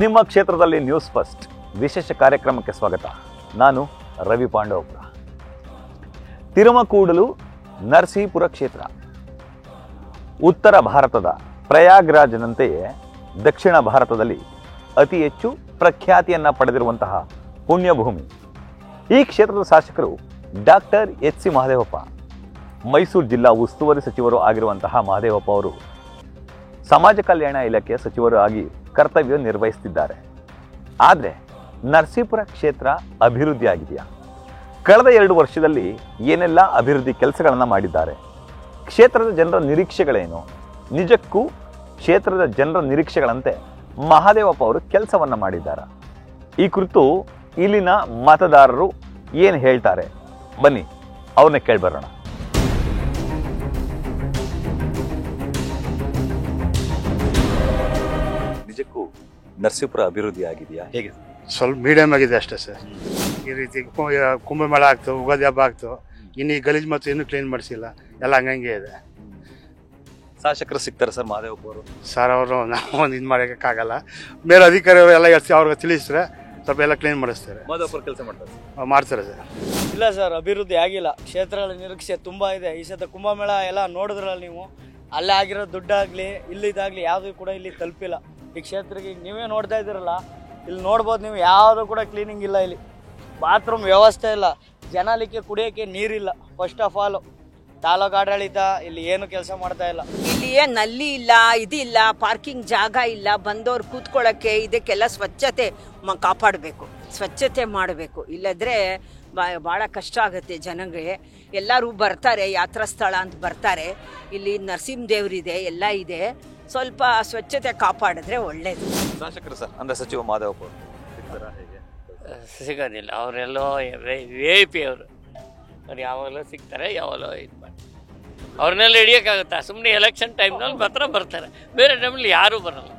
ನಿಮ್ಮ ಕ್ಷೇತ್ರದಲ್ಲಿ news first ವಿಶೇಷ ಕಾರ್ಯಕ್ರಮಕ್ಕೆ ಸ್ವಾಗತ. ನಾನು ರವಿ ಪಾಂಡವಪುರ. ತಿರುಮಕೂಡಲು ನರಸೀಪುರ ಕ್ಷೇತ್ರ ಉತ್ತರ ಭಾರತದ ಪ್ರಯಾಗ್ರಾಜ್ನಂತೆಯೇ ದಕ್ಷಿಣ ಭಾರತದಲ್ಲಿ ಅತಿ ಹೆಚ್ಚು ಪ್ರಖ್ಯಾತಿಯನ್ನು ಪಡೆದಿರುವಂತಹ ಪುಣ್ಯಭೂಮಿ. ಈ ಕ್ಷೇತ್ರದ ಶಾಸಕರು doctor H C Mahadevappa. Mysuru ಜಿಲ್ಲಾ ಉಸ್ತುವಾರಿ ಸಚಿವರು ಆಗಿರುವಂತಹ ಮಹದೇವಪ್ಪ ಅವರು ಸಮಾಜ ಕಲ್ಯಾಣ ಇಲಾಖೆಯ ಸಚಿವರು ಆಗಿ ಕರ್ತವ್ಯ ನಿರ್ವಹಿಸುತ್ತಿದ್ದಾರೆ. ಆದರೆ ನರಸೀಪುರ ಕ್ಷೇತ್ರ ಅಭಿವೃದ್ಧಿ ಆಗಿದೆಯಾ? ಕಳೆದ 2 ವರ್ಷದಲ್ಲಿ ಏನೆಲ್ಲ ಅಭಿವೃದ್ಧಿ ಕೆಲಸಗಳನ್ನು ಮಾಡಿದ್ದಾರೆ? ಕ್ಷೇತ್ರದ ಜನರ ನಿರೀಕ್ಷೆಗಳೇನು? ನಿಜಕ್ಕೂ ಕ್ಷೇತ್ರದ ಜನರ ನಿರೀಕ್ಷೆಗಳಂತೆ ಮಹದೇವಪ್ಪ ಅವರು ಕೆಲಸವನ್ನು ಮಾಡಿದ್ದಾರೆ? ಈ ಕುರಿತು ಇಲ್ಲಿನ ಮತದಾರರು ಏನು ಹೇಳ್ತಾರೆ, ಬನ್ನಿ ಅವ್ರನ್ನ ಕೇಳಿಬರೋಣ. ನಿಜಕ್ಕೂ ನರಸೀಪುರ ಅಭಿವೃದ್ಧಿ ಆಗಿದೆಯಾ? ಹೇಗೆ? ಸ್ವಲ್ಪ ಮೀಡಿಯಮ್ ಆಗಿದೆ ಅಷ್ಟೇ ಸರ್. ಈ ರೀತಿ ಕುಂಭಮೇಳ ಆಗ್ತು, ಉಗಾದಿ ಹಬ್ಬ ಆಗ್ತು, ಇನ್ನು ಈ ಗಲೀಜು ಮತ್ತು ಇನ್ನೂ ಕ್ಲೀನ್ ಮಾಡಿಸಿಲ್ಲ, ಎಲ್ಲ ಹಂಗಂಗೆ ಇದೆ. ಶಾಸಕರು ಸಿಗ್ತಾರೆ ಸರ್ ಮಹದೇವಪ್ಪ ಅವರು? ಸರ್ ಅವರು ನಾವು ಒಂದು ಇದು ಮಾಡೋಕ್ಕಾಗಲ್ಲ. ಬೇರೆ ಅಧಿಕಾರಿಗಳು ಎಲ್ಲ ಅವ್ರಿಗೆ ತಿಳಿಸಿದ್ರೆ ಸ್ವಲ್ಪ ಎಲ್ಲ ಕ್ಲೀನ್ ಮಾಡಿಸ್ತಾರೆ. ಮಹದೇವಪ್ಪ ಕೆಲಸ ಮಾಡ್ತಾರೆ ಸರ್. ಇಲ್ಲ ಸರ್, ಅಭಿವೃದ್ಧಿ ಆಗಿಲ್ಲ. ಕ್ಷೇತ್ರಗಳ ನಿರೀಕ್ಷೆ ತುಂಬ ಇದೆ. ಈ ಸತ ಕುಂಭಮೇಳ ಎಲ್ಲ ನೋಡಿದ್ರಲ್ಲ ನೀವು, ಅಲ್ಲೇ ಆಗಿರೋ ದುಡ್ಡಾಗಲಿ ಇಲ್ಲಿದ್ದಾಗಲಿ ಯಾವುದೂ ಕೂಡ ಇಲ್ಲಿ ತಲುಪಿಲ್ಲ. ಈ ಕ್ಷೇತ್ರಕ್ಕೆ ನೀವೇ ನೋಡ್ತಾ ಇದ್ದೀರಲ್ಲ, ಇಲ್ಲಿ ನೋಡ್ಬೋದು ನೀವು, ಯಾವುದು ಕೂಡ ಕ್ಲೀನಿಂಗ್ ಇಲ್ಲ. ಇಲ್ಲಿ ಬಾತ್ರೂಮ್ ವ್ಯವಸ್ಥೆ ಇಲ್ಲ, ಜನಲಿಕ್ಕೆ ಕುಡಿಯೋಕ್ಕೆ ನೀರಿಲ್ಲ. ಫಸ್ಟ್ ಆಫ್ ಆಲು ತಾಲೂಕು ಆಡಳಿತ ಇಲ್ಲಿ ಏನು ಕೆಲಸ ಮಾಡ್ತಾ ಇಲ್ಲ. ಇಲ್ಲಿ ನಲ್ಲಿ ಇಲ್ಲ, ಇದಿಲ್ಲ, ಪಾರ್ಕಿಂಗ್ ಜಾಗ ಇಲ್ಲ, ಬಂದವ್ರು ಕೂತ್ಕೊಳ್ಳೋಕ್ಕೆ ಇದಕ್ಕೆಲ್ಲ ಸ್ವಚ್ಛತೆ ಕಾಪಾಡಬೇಕು, ಸ್ವಚ್ಛತೆ ಮಾಡಬೇಕು. ಇಲ್ಲದ್ರೆ ಭಾಳ ಕಷ್ಟ ಆಗುತ್ತೆ ಜನಗಳಿಗೆ. ಎಲ್ಲರೂ ಬರ್ತಾರೆ, ಯಾತ್ರಾ ಸ್ಥಳ ಅಂತ ಬರ್ತಾರೆ. ಇಲ್ಲಿ ನರಸಿಂಹ ದೇವರಿದೆ, ಎಲ್ಲ ಇದೆ. ಸ್ವಲ್ಪ ಸ್ವಚ್ಛತೆ ಕಾಪಾಡಿದ್ರೆ ಒಳ್ಳೇದು. ಶಾಸಕರು ಸರ್ ಅಂದ್ರೆ ಸಚಿವ ಮಹದೇವಪ್ಪ ಸಿಗೋದಿಲ್ಲ. ಅವರೆಲ್ಲೋ VIP ಅವರು ಯಾವಾಗಲೂ ಸಿಗ್ತಾರೆ, ಯಾವಾಗಲೂ ಇದು ಮಾಡಿ ಅವ್ರನ್ನೆಲ್ಲ ಹಿಡಿಯೋಕ್ಕಾಗುತ್ತಾ? ಸುಮ್ಮನೆ ಎಲೆಕ್ಷನ್ ಟೈಮ್ನಲ್ಲಿ ಮಾತ್ರ ಬರ್ತಾರೆ, ಬೇರೆ ಟೈಮಲ್ಲಿ ಯಾರೂ ಬರಲ್ಲ.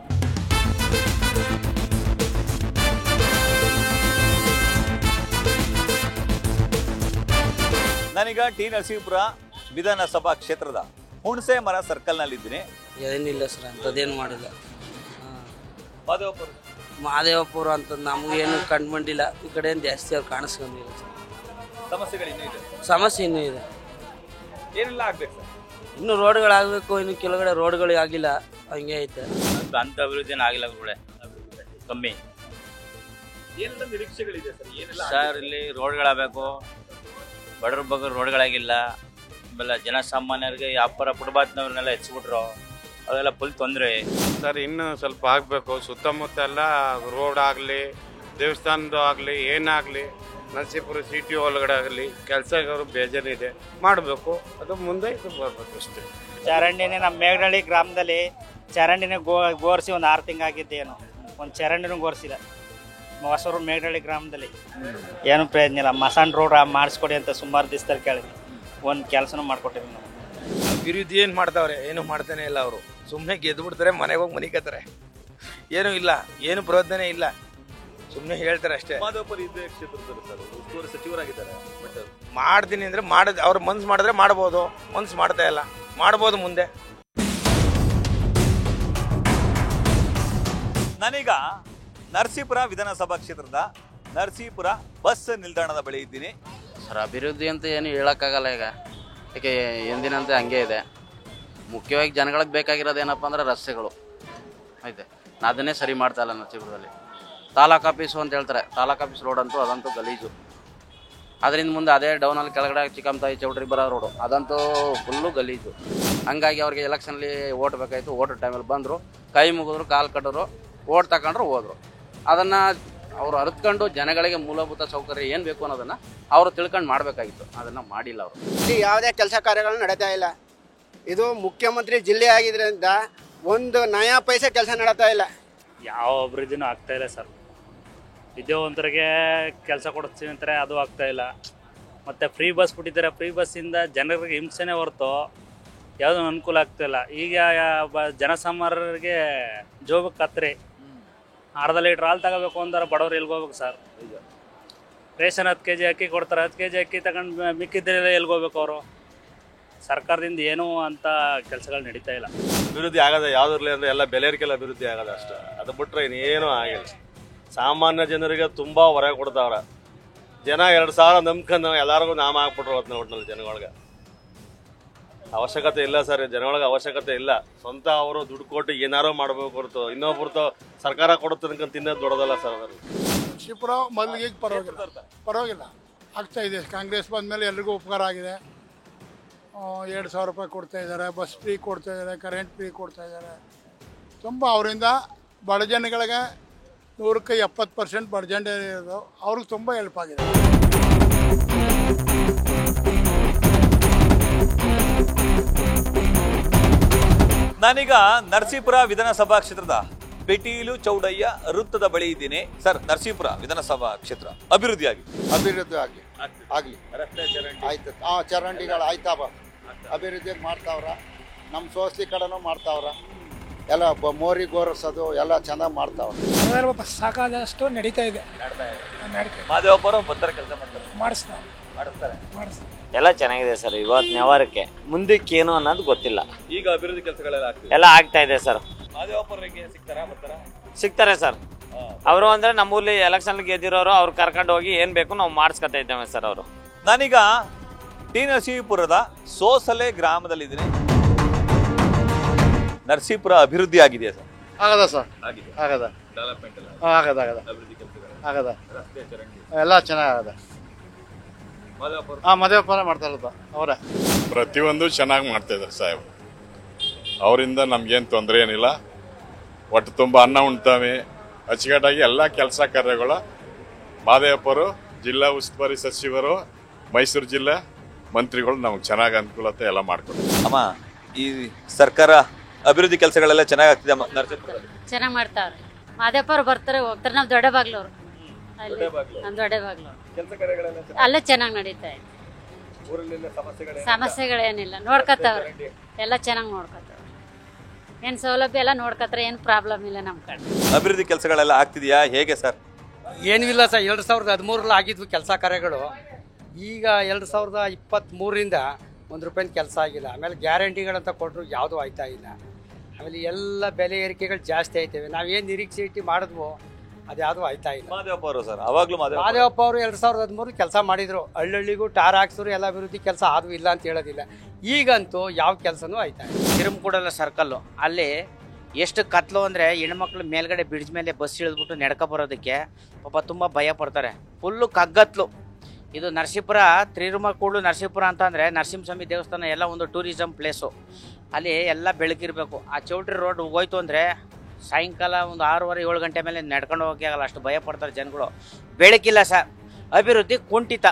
ನಾನೀಗ ಟಿ ನರಸೀಪುರ ವಿಧಾನಸಭಾ ಕ್ಷೇತ್ರದ ಹುಣಸೆ ಮರ ಸರ್ಕಲ್ನಲ್ಲಿದ್ದೀನಿ. ಏನಿಲ್ಲ ಸರ್, ಅಂಥದ್ದೇನು ಮಾಡಿಲ್ಲ. ಮಹದೇವಪ್ಪ ಅಂತ ನಮಗೇನು ಕಂಡುಬಂದಿಲ್ಲ. ಈ ಕಡೆ ಏನು ಜಾಸ್ತಿ ಅವ್ರು ಕಾಣಿಸ್ಕೊಂಡಿಲ್ಲ ಸರ್. ಸಮಸ್ಯೆಗಳು ಸಮಸ್ಯೆ ಇನ್ನೂ ಇದೆ. ಏನೆಲ್ಲ ಆಗ್ಬೇಕು ಸರ್? ಇನ್ನು ರೋಡ್ಗಳಾಗಬೇಕು, ಇನ್ನು ಕೆಳಗಡೆ ರೋಡ್ಗಳು ಆಗಿಲ್ಲ, ಹಂಗೆ ಐತೆ. ಅಂಥ ಅಭಿವೃದ್ಧಿನ ಆಗಿಲ್ಲ ಕೂಡ, ಕಮ್ಮಿ. ಏನೆಲ್ಲ ನಿರೀಕ್ಷೆಗಳಿದೆ ಸರ್? ಏನೆಲ್ಲ ಸರ್ ಇಲ್ಲಿ ರೋಡ್ಗಳಾಗಬೇಕು, ಬಡವ್ರ ಬಗ್ಗೆ ರೋಡ್ಗಳಾಗಿಲ್ಲ. ಆಮೇಲೆ ಜನಸಾಮಾನ್ಯರಿಗೆ ವ್ಯಾಪಾರ ಫುಟ್ಪಾತ್ನವ್ರನ್ನೆಲ್ಲ ಹೆಚ್ಚಿಬಿಟ್ರು, ಅವೆಲ್ಲ ಫುಲ್ ತೊಂದರೆ ಸರ್. ಇನ್ನೂ ಸ್ವಲ್ಪ ಆಗಬೇಕು. ಸುತ್ತಮುತ್ತ ಎಲ್ಲ ರೋಡ್ ಆಗಲಿ, ದೇವಸ್ಥಾನದ್ದು ಆಗಲಿ, ಏನಾಗಲಿ, ನರಸೀಪುರ ಸಿಟಿ ಒಳಗಡೆ ಆಗಲಿ ಕೆಲಸಗಳು ಬೇಜಾರಿದೆ, ಮಾಡಬೇಕು. ಅದು ಮುಂದೆ ಇದು ಬರಬೇಕು ಅಷ್ಟೇ. ಚರಂಡಿನೇ ನಮ್ಮ ಮೇಘನಹಳ್ಳಿ ಗ್ರಾಮದಲ್ಲಿ ಚರಂಡಿನೇ ಗೋರಿಸಿ ಒಂದು 6 ತಿಂಗಳಾಗಿದ್ದೇನು, ಒಂದು ಚರಂಡಿನೂ ಗೋರಿಸಿಲ್ಲ. ಹೊಸೂರು ಮೇಘನಹಳ್ಳಿ ಗ್ರಾಮದಲ್ಲಿ ಏನು ಪ್ರಯೋಜನ ಇಲ್ಲ. ಮಸಾನ್ ರೋಡ್ ಮಾಡಿಸ್ಕೊಡಿ ಅಂತ ಸುಮಾರು ದಿವಸದಲ್ಲಿ ಕೇಳಿದ್ವಿ, ಒಂದು ಕೆಲಸನೂ ಮಾಡ್ಕೊಟ್ಟಿದ್ವಿ ನಾವು. ಅಭಿವೃದ್ಧಿ ಏನು ಮಾಡ್ತಾವ್ರೆ? ಏನು ಮಾಡ್ತಾನೆ ಇಲ್ಲ. ಅವರು ಸುಮ್ಮನೆ ಗೆದ್ದು ಬಿಡ್ತಾರೆ, ಮನೆಗೆ ಹೋಗಿ ಮನಿಕತ್ತಾರೆ. ಏನೂ ಇಲ್ಲ, ಏನು ಪ್ರಯೋಜನ ಇಲ್ಲ, ಸುಮ್ಮನೆ ಹೇಳ್ತಾರೆ ಅಷ್ಟೇ. ಉಸ್ತುವಾರಿ ಸಚಿವರಾಗಿದ್ದಾರೆ. ಬಟ್ ಮಾಡ್ತೀನಿ ಅಂದರೆ ಅವ್ರ ಮನ್ಸು ಮಾಡಿದ್ರೆ ಮಾಡ್ಬೋದು, ಮನ್ಸು ಮಾಡ್ತಾ ಇಲ್ಲ. ಮಾಡ್ಬೋದು ಮುಂದೆ. ನಾನೀಗ ನರಸೀಪುರ ವಿಧಾನಸಭಾ ಕ್ಷೇತ್ರದ ನರಸೀಪುರ ಬಸ್ ನಿಲ್ದಾಣದ ಬಳಿ ಇದ್ದೀನಿ. ಸರ್ ಅಭಿವೃದ್ಧಿ ಅಂತ ಏನು ಹೇಳೋಕ್ಕಾಗಲ್ಲ ಈಗ, ಯಾಕೆ ಎಂದಿನಂತೆ ಹಂಗೆ ಇದೆ. ಮುಖ್ಯವಾಗಿ ಜನಗಳಿಗೆ ಬೇಕಾಗಿರೋದು ಏನಪ್ಪ ಅಂದ್ರೆ ರಸ್ತೆಗಳು ಐತೆ, ಅದನ್ನೇ ಸರಿ ಮಾಡ್ತಾ ಇಲ್ಲ ನರಸೀಪುರದಲ್ಲಿ. ತಾಲೂಕು ಆಫೀಸು ಅಂತ ಹೇಳ್ತಾರೆ, ತಾಲೂಕು ಆಫೀಸ್ ರೋಡ್ ಅಂತೂ ಅದಂತೂ ಗಲೀಜು. ಅದರಿಂದ ಮುಂದೆ ಅದೇ ಡೌನಲ್ಲಿ ಕೆಳಗಡೆ ಚಿಕ್ಕಮತಾಯಿ ಚೌಟ್ರಿ ಬರೋ ರೋಡು ಅದಂತೂ ಫುಲ್ಲು ಗಲೀಜು. ಹಂಗಾಗಿ ಅವ್ರಿಗೆ ಎಲೆಕ್ಷನಲ್ಲಿ ಓಟ್ ಬೇಕಾಯಿತು, ಓಟ್ ಟೈಮಲ್ಲಿ ಬಂದರು, ಕೈ ಮುಗಿದ್ರು, ಕಾಲು ಕಟ್ಟರು, ಓಟ್ ತಗೊಂಡ್ರು, ಹೋದರು. ಅದನ್ನು ಅವರು ಅರಿತ್ಕೊಂಡು ಜನಗಳಿಗೆ ಮೂಲಭೂತ ಸೌಕರ್ಯ ಏನು ಬೇಕು ಅನ್ನೋದನ್ನು ಅವರು ತಿಳ್ಕೊಂಡು ಮಾಡಬೇಕಾಗಿತ್ತು. ಅದನ್ನು ಮಾಡಿಲ್ಲ ಅವರು. ಇಲ್ಲಿ ಯಾವುದೇ ಕೆಲಸ ಕಾರ್ಯಗಳು ನಡೀತಾ ಇಲ್ಲ. ಇದು ಮುಖ್ಯಮಂತ್ರಿ ಜಿಲ್ಲೆ ಆಗಿದ್ದರಿಂದ ಒಂದು ನಯಾ ಪೈಸೆ ಕೆಲಸ ನಡೀತಾ ಇಲ್ಲ. ಯಾವ ಅಭಿವೃದ್ಧಿನೂ ಆಗ್ತಾ ಇಲ್ಲ ಸರ್. ವಿದ್ಯಾವಂತರಿಗೆ ಕೆಲಸ ಕೊಡಿಸ್ತೀವಿ ಅಂತಾರೆ, ಅದು ಆಗ್ತಾ ಇಲ್ಲ. ಮತ್ತು ಫ್ರೀ ಬಸ್ ಬಿಟ್ಟಿದ್ದಾರೆ, ಫ್ರೀ ಬಸ್ಸಿಂದ ಜನರಿಗೆ ಹಿಂಸೆನೇ ಹೊರತು ಯಾವುದೂ ಅನುಕೂಲ ಆಗ್ತಾ ಇಲ್ಲ. ಈಗ ಜನಸಾಮಾನ್ಯರಿಗೆ ಜೋಬಕ್ಕೆ ಕತ್ರಿ, ಅರ್ಧ ಲೀಟ್ರ್ ಹಾಲು ತಗೋಬೇಕು ಅಂದ್ರೆ ಬಡವ್ರು ಎಲ್ಗೆ ಹೋಗ್ಬೇಕು ಸರ್? ರೇಷನ್ 10 kg ಅಕ್ಕಿ ಕೊಡ್ತಾರೆ, 10 kg ಅಕ್ಕಿ ತಗೊಂಡು ಮಿಕ್ಕಿದ್ರೆ ಎಲ್ಗೆ ಹೋಗ್ಬೇಕು ಅವರು? ಸರ್ಕಾರದಿಂದ ಏನೂ ಅಂತ ಕೆಲಸಗಳು ನಡೀತಾ ಇಲ್ಲ. ಅಭಿವೃದ್ಧಿ ಆಗದೆ ಯಾವುದ್ರಲ್ಲಿ ಅಂದರೆ ಎಲ್ಲ ಬೆಲೆರಿಕೆಲ್ಲ ಅಭಿವೃದ್ಧಿ ಆಗದ ಅಷ್ಟೇ. ಅದು ಬಿಟ್ಟರೆ ಇನ್ನೇನೂ ಆಗಿಲ್ಲ. ಸಾಮಾನ್ಯ ಜನರಿಗೆ ತುಂಬ ಹೊರಗೆ ಕೊಡ್ತಾವ್ರೆ. ಜನ 2,000 ನಂಬ್ಕೊಂಡು ಎಲ್ಲರಿಗೂ ನಾಮ ಹಾಕ್ಬಿಟ್ರು ಅದನ್ನ ಒಟ್ಟಿನಲ್ಲಿ ಜನಗಳಿಗೆ. ಅವಶ್ಯಕತೆ ಇಲ್ಲ ಸರ್, ಜನಗಳಿಗೆ ಅವಶ್ಯಕತೆ ಇಲ್ಲ. ಸ್ವಂತ ಅವರು ದುಡ್ಡು ಕೊಟ್ಟು ಏನಾರು ಮಾಡಬೇಕು ಹೊರತು ಇನ್ನೊಬ್ಬರತು ಸರ್ಕಾರ ಕೊಡುತ್ತೆ ಅನ್ಕೊಂಡು ತಿನ್ನೋದು ದೊಡ್ಡದಲ್ಲ ಸರ್. ಅದರಲ್ಲಿ ನರಸೀಪುರ ಮೊದಲಿಗೆ ಪರವಾಗಿಲ್ಲ ಆಗ್ತಾ ಇದೆ. ಕಾಂಗ್ರೆಸ್ ಬಂದಮೇಲೆ ಎಲ್ರಿಗೂ ಉಪಕಾರ ಆಗಿದೆ. 2,000 ರೂಪಾಯಿ ಕೊಡ್ತಾ ಇದ್ದಾರೆ, ಬಸ್ ಫ್ರೀ ಕೊಡ್ತಾ ಇದ್ದಾರೆ, ಕರೆಂಟ್ ಫ್ರೀ ಕೊಡ್ತಾ ಇದ್ದಾರೆ. ತುಂಬ ಅವರಿಂದ ಬಡ ಜನಗಳಿಗೆ 100ಕ್ಕೆ 70% ಬಡ ಜನ ಇರೋದು ಅವ್ರಿಗೆ ತುಂಬ ಹೆಲ್ಪ್ ಆಗಿದೆ. ನಾನೀಗ ನರಸೀಪುರ ವಿಧಾನಸಭಾ ಕ್ಷೇತ್ರದ ಬೆಟೀಲು ಚೌಡಯ್ಯ ವೃತ್ತದ ಬಳಿ ಇದ್ದೀನಿ. ಸರ್, ನರಸೀಪುರ ವಿಧಾನಸಭಾ ಕ್ಷೇತ್ರ ಅಭಿವೃದ್ಧಿ ಆಗಲಿ ಆಯ್ತು. ಚರಂಡಿಗಳು ಆಯ್ತಾವ, ಅಭಿವೃದ್ಧಿ ಮಾಡ್ತಾವ್ರ. ನಮ್ಮ ಸೋಸ್ಲಿ ಕಡೆನೂ ಮಾಡ್ತಾವ್ರ. ಎಲ್ಲ ಮೋರಿ ಗೋರಿಸೋದು ಎಲ್ಲ ಚೆನ್ನಾಗಿ ಮಾಡ್ತಾವ್ರ. ಸಾಕಾದಷ್ಟು ನಡೀತಾ ಇದೆ. ಮಾದೇವಪ್ಪರು ಬರ್ತಾರೆ, ಕೆಲಸ ಮಾಡಿಸ್ತಾರೆ. ಎಲ್ಲ ಚೆನ್ನಾಗಿದೆ ಸರ್. ಇವತ್ತು ವ್ಯವಹಾರಕ್ಕೆ ಮುಂದಕ್ಕೆ ಏನು ಅನ್ನೋದು ಗೊತ್ತಿಲ್ಲ. ಈಗ ಅಭಿವೃದ್ಧಿ ಕೆಲಸಗಳೆಲ್ಲ ಎಲ್ಲ ಆಗ್ತಾ ಇದೆ ಸರ್. ಮಾದೇವಪ್ಪರಿಗೆ ಸಿಗ್ತಾರೆ ಸರ್. ಅವರು ಅಂದ್ರೆ ನಮ್ಮೂರಲ್ಲಿ ಎಲೆಕ್ಷನ್ ಗೆದ್ದಿರೋರು, ಅವ್ರು ಕರ್ಕೊಂಡು ಹೋಗಿ ಏನ್ ಬೇಕು ನಾವು ಮಾಡಿಸ್ಕೊತಾ ಇದ್ದೇವೆ ಸರ್. ಅವರು ನಾನೀಗ ಟಿ ನರಸೀಪುರದ ಸೋಸಲೆ ಗ್ರಾಮದಲ್ಲಿದ್ದೀನಿ. ನರಸೀಪುರ ಅಭಿವೃದ್ಧಿ ಆಗಿದೆಯಾ ಸರ್? ಆಗದ ಸರ್, ಆಗದ ಡೆವಲಪ್ಮೆಂಟ್ ಅಭಿವೃದ್ಧಿ ಆಗದ, ಎಲ್ಲ ಚೆನ್ನಾಗದ. ಮದುವೆ ಮಾಡ್ತಾರಲ್ಲ ಅವರೇ, ಪ್ರತಿಯೊಂದು ಚೆನ್ನಾಗಿ ಮಾಡ್ತಾ ಇದ್ದಾರೆ ಸಾಹೇಬ್. ಅವರಿಂದ ನಮ್ಗೇನು ತೊಂದರೆ ಏನಿಲ್ಲ. ಒಟ್ಟು ತುಂಬ ಅನ್ನ ಉಣ್ತಾವೆ, ಅಚ್ಚುಕಟ್ಟಾಗಿ ಎಲ್ಲ ಕೆಲಸ ಕಾರ್ಯಗಳು ಮಾದೇವಪ್ಪರು, ಜಿಲ್ಲಾ ಉಸ್ತುವಾರಿ ಸಚಿವರು, ಮೈಸೂರು ಜಿಲ್ಲೆ ಮಂತ್ರಿಗಳು ನಮ್ಗೆ ಚೆನ್ನಾಗಿ ಅನುಕೂಲತೆ ಎಲ್ಲ ಮಾಡ್ಕೊಡ್ತಾರೆ. ಅಮ್ಮ, ಈ ಸರ್ಕಾರ ಅಭಿವೃದ್ಧಿ ಕೆಲಸಗಳೆಲ್ಲ ಚೆನ್ನಾಗಿ ಆಗ್ತಿದೆ ನರಸೀಪುರದಲ್ಲಿ? ಚೆನ್ನಾಗಿ ಮಾಡ್ತಾವ್ರೆ. ಮಾದೇವಪ್ಪರು ಬರ್ತಾರೆ ಹೋಗ್ತಾರೆ. ನಾವು ದೊಡ್ಡ ಬಾಗ್ಲವ್ರು, ದೊಡ್ಡ ಬಾಗ್ಲು ಅಲ್ಲೇ ಚೆನ್ನಾಗಿ ನಡೀತಾ ಇದೆ. ಸಮಸ್ಯೆಗಳೇನಿಲ್ಲ, ನೋಡ್ಕೊತಾವ್ರೆ. ಎಲ್ಲ ಚೆನ್ನಾಗಿ ನೋಡ್ಕೊತಾವ್ರೆ. ಏನು ಸೌಲಭ್ಯ ಎಲ್ಲ ನೋಡ್ಕೊತಾರೆ, ಏನು ಪ್ರಾಬ್ಲಮ್ ಇಲ್ಲ ನಮ್ಮ ಕಡೆ. ಅಭಿವೃದ್ಧಿ ಕೆಲಸಗಳೆಲ್ಲ ಆಗ್ತಿದೆಯಾ, ಹೇಗೆ ಸರ್? ಏನೂ ಇಲ್ಲ ಸರ್. 2013 ಆಗಿದ್ವು ಕೆಲಸ ಕಾರ್ಯಗಳು. ಈಗ 2023ರಿಂದ ₹1 ಕೆಲಸ ಆಗಿಲ್ಲ. ಆಮೇಲೆ ಗ್ಯಾರಂಟಿಗಳಂತ ಕೊಟ್ಟರು ಯಾವುದೂ ಆಯ್ತಾ ಇಲ್ಲ. ಆಮೇಲೆ ಎಲ್ಲ ಬೆಲೆ ಏರಿಕೆಗಳು ಜಾಸ್ತಿ ಆಯ್ತವೆ. ನಾವೇನು ನಿರೀಕ್ಷೆ ಇಟ್ಟು ಮಾಡಿದ್ವೋ ಅದು ಯಾವುದೂ ಆಯ್ತಾ ಇಲ್ಲ. ಮಾದೇವಪ್ಪ ಅವರು ಸರ್, ಅವಾಗಲೂ ಮಾದೇವಪ್ಪ ಅವರು 2013 ಕೆಲಸ ಮಾಡಿದ್ರು. ಹಳ್ಳಿಗೂ ಟಾರ್ ಹಾಕ್ಸರು, ಎಲ್ಲ ಅಭಿವೃದ್ಧಿ ಕೆಲಸ ಆದ್ವು ಇಲ್ಲ ಅಂತ ಹೇಳೋದಿಲ್ಲ. ಈಗಂತೂ ಯಾವ ಕೆಲಸನೂ ಆಯ್ತಾ ಇಲ್ಲ. ತಿರುಮಕೂಡಲ ಸರ್ಕಲ್ಲು ಅಲ್ಲಿ ಎಷ್ಟು ಕತ್ಲು ಅಂದರೆ ಹೆಣ್ಮಕ್ಳು ಮೇಲ್ಗಡೆ ಬ್ರಿಡ್ಜ್ ಮೇಲೆ ಬಸ್ ಇಳಿದ್ಬಿಟ್ಟು ನಡ್ಕೊ ಬರೋದಕ್ಕೆ ಪಾಪ ತುಂಬ ಭಯ ಪಡ್ತಾರೆ. ಫುಲ್ಲು ಕಗ್ಗತ್ಲು. ಇದು ನರಸೀಪುರ ತ್ರಿರುಮಕೂಡು ನರಸೀಪುರ ಅಂತಂದರೆ ನರಸಿಂಹಸ್ವಾಮಿ ದೇವಸ್ಥಾನ ಎಲ್ಲ ಒಂದು ಟೂರಿಸಮ್ ಪ್ಲೇಸು. ಅಲ್ಲಿ ಎಲ್ಲ ಬೆಳಕಿರಬೇಕು. ಆ ಚೌಟ್ರಿ ರೋಡ್ ಹೋಯ್ತು ಅಂದರೆ ಸಾಯಂಕಾಲ ಒಂದು 6:30-7 ಗಂಟೆ ಮೇಲೆ ನಡ್ಕೊಂಡು ಹೋಗೋಕೆ ಆಗಲ್ಲ, ಅಷ್ಟು ಭಯ ಪಡ್ತಾರೆ ಜನಗಳು. ಬೆಳಕಿಲ್ಲ ಸರ್. ಅಭಿವೃದ್ಧಿ ಕುಂಠಿತ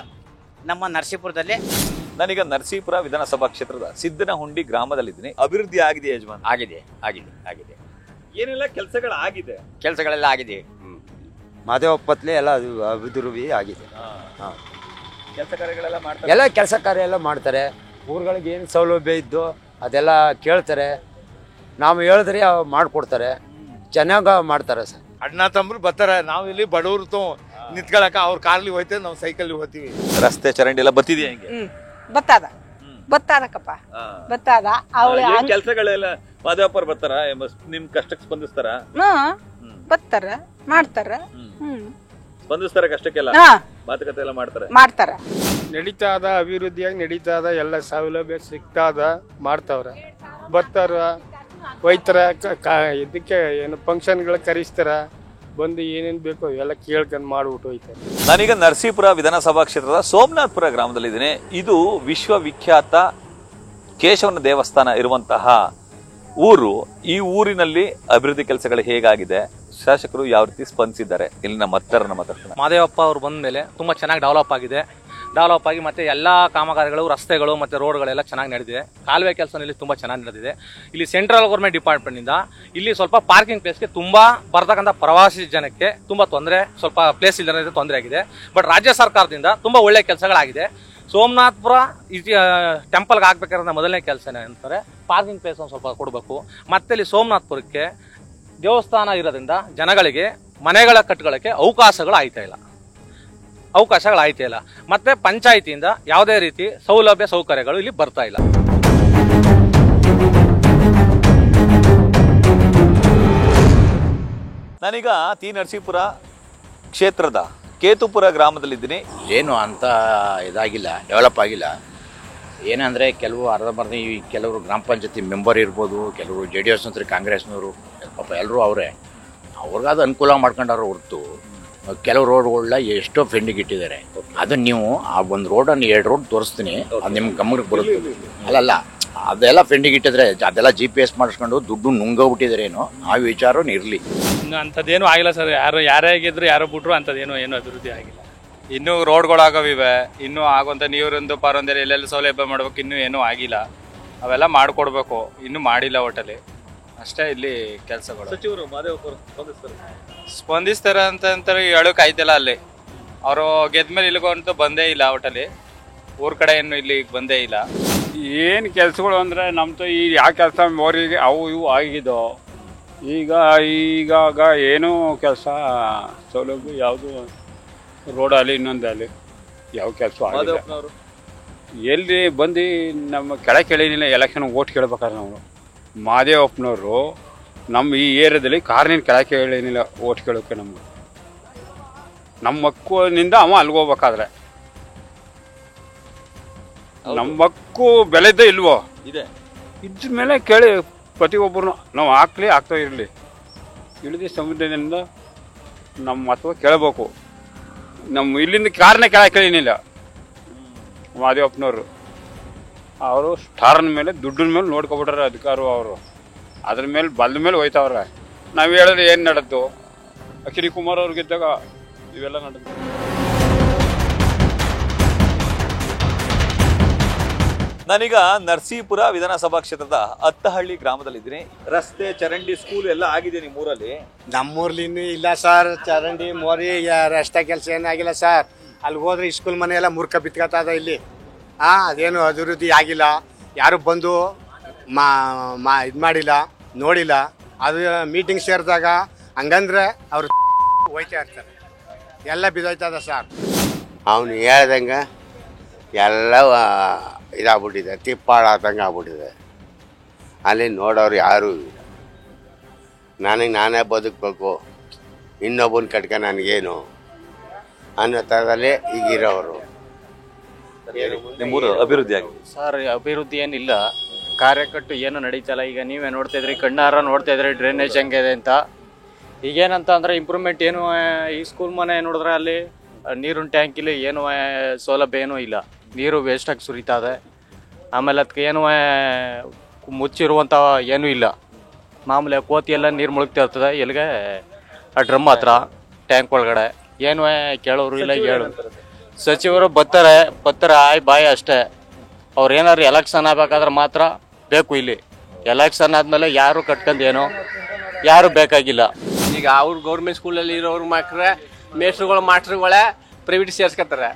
ನಮ್ಮ ನರಸೀಪುರದಲ್ಲಿ. ನಾನೀಗ ನರಸೀಪುರ ವಿಧಾನಸಭಾ ಕ್ಷೇತ್ರದ ಸಿದ್ದನಹುಂಡಿ ಗ್ರಾಮದಲ್ಲಿದ್ದೀನಿ. ಅಭಿವೃದ್ಧಿ ಆಗಿದೆ ಯಜಮಾನ್? ಆಗಿದೆ. ಏನೆಲ್ಲ ಕೆಲಸಗಳಾಗಿದೆ? ಕೆಲಸಗಳೆಲ್ಲ ಆಗಿದೆ. ಮಾದೇವಪ್ಪತ್ಲೆ ಎಲ್ಲ ಅಭಿವೃದ್ಧಿ ಆಗಿದೆ. ಕೆಲಸ ಕಾರ್ಯಗಳೆಲ್ಲ ಮಾಡ್ತಾರೆ. ಎಲ್ಲ ಕೆಲಸ ಕಾರ್ಯ ಎಲ್ಲ ಮಾಡ್ತಾರೆ. ಊರುಗಳಿಗೆ ಏನು ಸೌಲಭ್ಯ ಇದ್ದು ಅದೆಲ್ಲ ಕೇಳ್ತಾರೆ. ನಾವು ಹೇಳಿದ್ರೆ ಮಾಡಿಕೊಡ್ತಾರೆ. ಚೆನ್ನಾಗ ಮಾಡ್ತಾರೆ ಸರ್. ಅಣ್ಣ ತಮ್ಮರು ಬರ್ತಾರೆ. ನಾವು ಇಲ್ಲಿ ಬಡವರು ನಿಂತ್ಕೊಳಕ ಅವ್ರ ಕಾರ್ಲಿ ಹೋಯ್ತೇವೆ, ನಾವು ಸೈಕಲ್ ಹೋಗ್ತೀವಿ. ರಸ್ತೆ ಚರಂಡಿ ಎಲ್ಲ ಬತ್ತಿದೆಯಾ? ಹೆಂಗೆ ಬತ್ತಾದಕ್ಕಪ್ಪ ಬತ್ತಾದ. ಕೆಲಸಗಳೆಲ್ಲ ಮಾದೇವಪ್ಪರು ಬರ್ತಾರ, ನಿಮ್ ಕಷ್ಟಕ್ಕೆ ಸ್ಪಂದಿಸ್ತಾರ? ಬರ್ತಾರ, ಮಾಡ್ತಾರ, ಸ್ಪಂದಿಸ್ತಾರ ಕಷ್ಟಕ್ಕೆಲ್ಲ, ಮಾತುಕತೆ ಎಲ್ಲ ಮಾಡ್ತಾರ. ನಡೀತಾದ ಅಭಿವೃದ್ಧಿಯಾಗಿ ನಡೀತಾದ, ಎಲ್ಲ ಸೌಲಭ್ಯ ಸಿಗ್ತಾದ, ಮಾಡ್ತಾವ್ರ. ಬರ್ತಾರ, ಒಯ್ತಾರ, ಇದಕ್ಕೆ ಏನು ಫಂಕ್ಷನ್ಗಳು ಕರೆಸ್ತಾರ, ಬಂದು ಏನೇನು ಬೇಕೋ ಎಲ್ಲ ಕೇಳ್ಕೊಂಡು ಮಾಡ್ಬಿಟ್ಟು ಹೋಯ್ತಾರೆ. ನಾನೀಗ ನರಸೀಪುರ ವಿಧಾನಸಭಾ ಕ್ಷೇತ್ರದ ಸೋಮನಾಥಪುರ ಗ್ರಾಮದಲ್ಲಿದ್ದೀನಿ. ಇದು ವಿಶ್ವವಿಖ್ಯಾತ ಕೇಶವನ ದೇವಸ್ಥಾನ ಇರುವಂತಹ ಊರು. ಈ ಊರಿನಲ್ಲಿ ಅಭಿವೃದ್ಧಿ ಕೆಲಸಗಳು ಹೇಗಾಗಿದೆ, ಶಾಸಕರು ಯಾವ ರೀತಿ ಸ್ಪಂದಿಸಿದ್ದಾರೆ, ಇಲ್ಲಿನ ಮತದಾರನ ಮಾತಾಡ್ತಾರೆ. ಮಾದೇವಪ್ಪ ಅವರು ಬಂದ ಮೇಲೆ ತುಂಬ ಚೆನ್ನಾಗಿ ಡೆವಲಪ್ ಆಗಿ ಮತ್ತೆ ಎಲ್ಲ ಕಾಮಗಾರಿಗಳು, ರಸ್ತೆಗಳು ಮತ್ತು ರೋಡ್ಗಳೆಲ್ಲ ಚೆನ್ನಾಗಿ ನಡೆದಿದೆ. ಕಾಲುವೆ ಕೆಲಸ ಇಲ್ಲಿ ತುಂಬ ಚೆನ್ನಾಗಿ ನಡೆದಿದೆ. ಇಲ್ಲಿ ಸೆಂಟ್ರಲ್ ಗೌರ್ಮೆಂಟ್ ಡಿಪಾರ್ಟ್ಮೆಂಟಿಂದ ಇಲ್ಲಿ ಸ್ವಲ್ಪ ಪಾರ್ಕಿಂಗ್ ಪ್ಲೇಸ್ಗೆ ತುಂಬ ಬರ್ತಕ್ಕಂಥ ಪ್ರವಾಸಿ ಜನಕ್ಕೆ ತುಂಬ ಸ್ವಲ್ಪ ಪ್ಲೇಸ್ ಇಲ್ಲದೆ ತೊಂದರೆ ಆಗಿದೆ. ಬಟ್ ರಾಜ್ಯ ಸರ್ಕಾರದಿಂದ ತುಂಬ ಒಳ್ಳೆ ಕೆಲಸಗಳಾಗಿದೆ. ಸೋಮನಾಥಪುರ ಟೆಂಪಲ್ಗೆ ಆಗ್ಬೇಕಾದ್ರೆ ಮೊದಲನೇ ಕೆಲಸನೇ ಅಂತಾರೆ ಪಾರ್ಕಿಂಗ್ ಪ್ಲೇಸ್ ಒಂದು ಸ್ವಲ್ಪ ಕೊಡಬೇಕು. ಮತ್ತೆ ಇಲ್ಲಿ ಸೋಮನಾಥಪುರಕ್ಕೆ ದೇವಸ್ಥಾನ ಇರೋದ್ರಿಂದ ಜನಗಳಿಗೆ ಮನೆಗಳ ಕಟ್ಕೊಳ್ಳೋಕ್ಕೆ ಅವಕಾಶಗಳು ಆಯ್ತಾ ಇಲ್ಲ. ಅವಕಾಶಗಳು ಆಯ್ತಾ ಇಲ್ಲ. ಮತ್ತೆ ಪಂಚಾಯಿತಿಯಿಂದ ಯಾವುದೇ ರೀತಿ ಸೌಲಭ್ಯ ಸೌಕರ್ಯಗಳು ಇಲ್ಲಿ ಬರ್ತಾ ಇಲ್ಲ. ನಾನೀಗ ತಿ ನರಸೀಪುರ ಕ್ಷೇತ್ರದ ಕೇತುಪುರ ಗ್ರಾಮದಲ್ಲಿದ್ದೀನಿ. ಏನು ಅಂತ ಇದಾಗಿಲ್ಲ, ಡೆವಲಪ್ ಆಗಿಲ್ಲ. ಏನಂದರೆ ಕೆಲವು ಅರ್ಧಂಬರ್ಧ ಈ ಕೆಲವರು ಗ್ರಾಮ ಪಂಚಾಯತಿ ಮೆಂಬರ್ ಇರ್ಬೋದು, ಕೆಲವರು JDS ನಂತರ ಕಾಂಗ್ರೆಸ್ನವರು, ಪಾಪ ಎಲ್ಲರೂ ಅವರೇ ಅವ್ರಿಗಾದ ಅನುಕೂಲ ಮಾಡ್ಕೊಂಡಾರ ಹೊರತು ಕೆಲವು ರೋಡ್ಗಳನ್ನ ಎಷ್ಟೋ ಫೆಂಡಿಗೆ ಇಟ್ಟಿದ್ದಾರೆ. ಅದನ್ನು ನೀವು ಆ ಒಂದು ರೋಡನ್ನು 2 ರೋಡ್ ತೋರಿಸ್ತೀನಿ, ಅದು ನಿಮ್ಮ ಗಮನಕ್ಕೆ ಬರುತ್ತೆ. ಅಲ್ಲಲ್ಲ, ಅದೆಲ್ಲ ಫೆಂಡಿಗೆ ಇಟ್ಟಿದ್ರೆ ಅದೆಲ್ಲ GPS ಮಾಡಿಸ್ಕೊಂಡು ದುಡ್ಡು ನುಂಗೋಗ್ಬಿಟ್ಟಿದ್ದಾರೆ. ಏನೋ ಆ ವಿಚಾರನೂ ಇರಲಿ. ಇನ್ನು ಅಂಥದ್ದೇನು ಆಗಿಲ್ಲ ಸರ್. ಯಾರೇ ಆಗಿದ್ರು ಯಾರೋ ಬಿಟ್ರು ಅಂಥದ್ದೇನು ಅಭಿವೃದ್ಧಿ ಆಗಿಲ್ಲ. ಇನ್ನೂ ರೋಡ್ಗಳಾಗವಿವೆ, ಇನ್ನೂ ಆಗುವಂಥ ನೀರಿಂದು ಪಾರೊಂದರೆ ಎಲ್ಲೆಲ್ಲಿ ಸೌಲಭ್ಯ ಮಾಡ್ಬೇಕು, ಇನ್ನೂ ಏನೂ ಆಗಿಲ್ಲ. ಅವೆಲ್ಲ ಮಾಡಿಕೊಡ್ಬೇಕು, ಇನ್ನೂ ಮಾಡಿಲ್ಲ ಒಟ್ಟಲ್ಲಿ. ಅಷ್ಟೇ ಇಲ್ಲಿ ಕೆಲಸಗಳು. ಸಚಿವರು ಮಾದೇವಪ್ಪರು ಸ್ಪಂದಿಸ್ತಾರೆ ಅಂತ ಹೇಳೋಕೆ ಆಯ್ತಿಲ್ಲ. ಅಲ್ಲಿ ಅವರು ಗೆದ್ದ ಮೇಲೆ ಇಲ್ಲಿಗಂತೂ ಬಂದೇ ಇಲ್ಲ ಒಟ್ಟಲ್ಲಿ. ಊರ ಕಡೆ ಏನು ಇಲ್ಲಿ ಬಂದೇ ಇಲ್ಲ. ಏನು ಕೆಲಸಗಳು ಅಂದರೆ ನಮ್ಮದು ಈ ಯಾವ ಕೆಲಸ ಮೋರಿಗೆ ಅವು ಇವು ಆಗಿದ್ದೋ ಈಗಾಗ ಏನೂ ಕೆಲಸ ಸೌಲಭ್ಯ ಯಾವುದು ರೋಡಲ್ಲಿ ಇನ್ನೊಂದಲ್ಲಿ ಯಾವ ಕೆಲಸ ಆಗಿಲ್ಲ. ಎಲ್ಲಿ ಬಂದು ನಮ್ಮ ಕೆಳಗೆ ಕೇಳಿನಿಲ್ಲ. ಎಲೆಕ್ಷನ್ ಓಟ್ ಕೇಳ್ಬೇಕಾದ್ರೆ ನಾವು ಮಾದೇವಪ್ಪನವರು ನಮ್ಮ ಈ ಏರಿಯಾದಲ್ಲಿ ಕಾರಿನ ಕೆಳಗೆ ಕೇಳಿನಿಲ್ಲ ಓಟ್ ಕೇಳೋಕ್ಕೆ. ನಮ್ಮ ಮಕ್ಕಳಿನಿಂದ ಅವ ಅಲ್ಲಿಗೆ ಹೋಗ್ಬೇಕಾದ್ರೆ ನಮ್ಮ ಮಕ್ಕು ಬೆಳೆದೇ ಇಲ್ವೋ ಇದೆ. ಇದ್ರ ಮೇಲೆ ಕೇಳಿ ಪ್ರತಿಯೊಬ್ಬರು ನಾವು ಆಗ್ತಾ ಇರಲಿ. ಇಳಿದ ಸಮುದ್ರದಿಂದ ನಮ್ಮ ಮತವ ಕೇಳಬೇಕು. ನಮ್ಮ ಇಲ್ಲಿಂದ ಕಾರಣ ಕೆಳಗೆ ಕೇಳಿನಿಲ್ಲ ಮಾದೇವಪ್ಪನವರು. ಅವರು ಸ್ಟಾರ್ನ ಮೇಲೆ ದುಡ್ಡಿನ ಮೇಲೆ ನೋಡ್ಕೊಬಿಟ್ರೆ ಅಧಿಕಾರ ಅವರು. ಅದ್ರ ಮೇಲೆ ಬಲ್ದ ಮೇಲೆ ಹೋಯ್ತವ್ರೆ. ನಾವು ಹೇಳಿದ್ರೆ ಏನು ನಡೆದು ಅಶ್ವಿನಿ ಕುಮಾರ್ ಅವ್ರಿಗಿದ್ದಾಗ ಇವೆಲ್ಲ ನಡೆದು. ನಾನೀಗ ನರಸೀಪುರ ವಿಧಾನಸಭಾ ಕ್ಷೇತ್ರದ ಅತ್ತಹಳ್ಳಿ ಗ್ರಾಮದಲ್ಲಿದ್ದೀನಿ. ರಸ್ತೆ, ಚರಂಡಿ, ಸ್ಕೂಲ್ ಎಲ್ಲ ಆಗಿದೆ ನಿಮ್ಮೂರಲ್ಲಿ? ನಮ್ಮೂರ್ಲಿ ಇನ್ನೂ ಇಲ್ಲ ಸರ್. ಚರಂಡಿ, ಮೋರಿ, ರಸ್ತೆ ಕೆಲಸ ಏನಾಗಿಲ್ಲ ಸರ್. ಅಲ್ಲಿ ಹೋದ್ರೆ ಸ್ಕೂಲ್ ಮನೆ ಎಲ್ಲ ಮುರ್ಕ ಬಿತ್ಕೊತದ ಇಲ್ಲಿ. ಅದೇನು ಅಭಿವೃದ್ಧಿ ಆಗಿಲ್ಲ. ಯಾರು ಬಂದು ಇದು ಮಾಡಿಲ್ಲ, ನೋಡಿಲ್ಲ. ಅದು ಮೀಟಿಂಗ್ ಸೇರಿದಾಗ ಹಂಗಂದ್ರೆ ಅವ್ರು ಹೋಯ್ತಾ ಇರ್ತಾರೆ. ಎಲ್ಲ ಬಿದ್ದೋಯ್ತದ ಸರ್. ಅವನು ಹೇಳ್ದಂಗೆ ಎಲ್ಲ ಇದಾಗ್ಬಿಟ್ಟಿದೆ, ತಿಪ್ಪಾಳಾದಂಗೆ ಆಗ್ಬಿಟ್ಟಿದೆ. ಅಲ್ಲಿ ನೋಡೋರು ಯಾರೂ ಇಲ್ಲ. ನಾನೇ ಬದುಕಬೇಕು, ಇನ್ನೊಬ್ಬನ ಕಟ್ಕ ನನಗೇನು ಅನ್ನೋ ಥರದಲ್ಲೇ ಈಗಿರೋರು. ನಿಮ್ಮೂರು ಅಭಿವೃದ್ಧಿ ಆಗಿದೆ ಸರ್? ಅಭಿವೃದ್ಧಿ ಏನಿಲ್ಲ, ಕಾರ್ಯಕಟ್ಟು ಏನು ನಡೀತಲ್ಲ. ಈಗ ನೀವೇ ನೋಡ್ತಾ ಇದ್ರಿ, ಕಣ್ಣಾರ ನೋಡ್ತಾ ಇದ್ರಿ ಡ್ರೈನೇಜ್ ಹೆಂಗಿದೆ ಅಂತ. ಈಗೇನಂತ ಅಂದರೆ ಇಂಪ್ರೂವ್ಮೆಂಟ್ ಏನು, ಈ ಸ್ಕೂಲ್ ಮನೆ ನೋಡಿದ್ರೆ ಅಲ್ಲಿ ನೀರಿನ ಟ್ಯಾಂಕಿಲಿ ಏನು ಸೌಲಭ್ಯ ಏನೂ ಇಲ್ಲ. ನೀರು ವೇಸ್ಟಾಗಿ ಸುರಿತಾ ಇದೆ. ಆಮೇಲೆ ಅದಕ್ಕೆ ಏನು ಮುಚ್ಚಿರುವಂಥ ಏನೂ ಇಲ್ಲ. ಮಾಮೂಲಿ ಕೋತಿ ಎಲ್ಲ ನೀರು ಮುಳುಗ್ತಾ ಇರ್ತದೆ ಎಲ್ಲಿಗೆ, ಆ ಡ್ರಮ್ ಹತ್ರ ಟ್ಯಾಂಕ್ ಒಳಗಡೆ. ಏನು ಕೇಳೋರು ಇಲ್ಲ, ಹೇಳು. ಸಚಿವರು ಬರ್ತಾರೆ ಬಾಯ್ ಅಷ್ಟೇ. ಅವ್ರು ಏನಾದ್ರು ಎಲೆಕ್ಷನ್ ಆಗ್ಬೇಕಾದ್ರೆ ಮಾತ್ರ ಬೇಕು. ಇಲ್ಲಿ ಎಲೆಕ್ಷನ್ ಆದಮೇಲೆ ಯಾರು ಕಟ್ಕೊಂಡು ಯಾರು ಬೇಕಾಗಿಲ್ಲ. ಈಗ ಅವ್ರು ಗೌರ್ಮೆಂಟ್ ಸ್ಕೂಲಲ್ಲಿ ಇರೋರು ಮಕ್ಕಳ ಮೇಸ್ಟ್ರುಗಳು ಮಾಸ್ಟ್ರುಗಳೇ ಪ್ರೈವೇಟ್ ಸೇರ್ಸ್ಕೊತಾರೆ.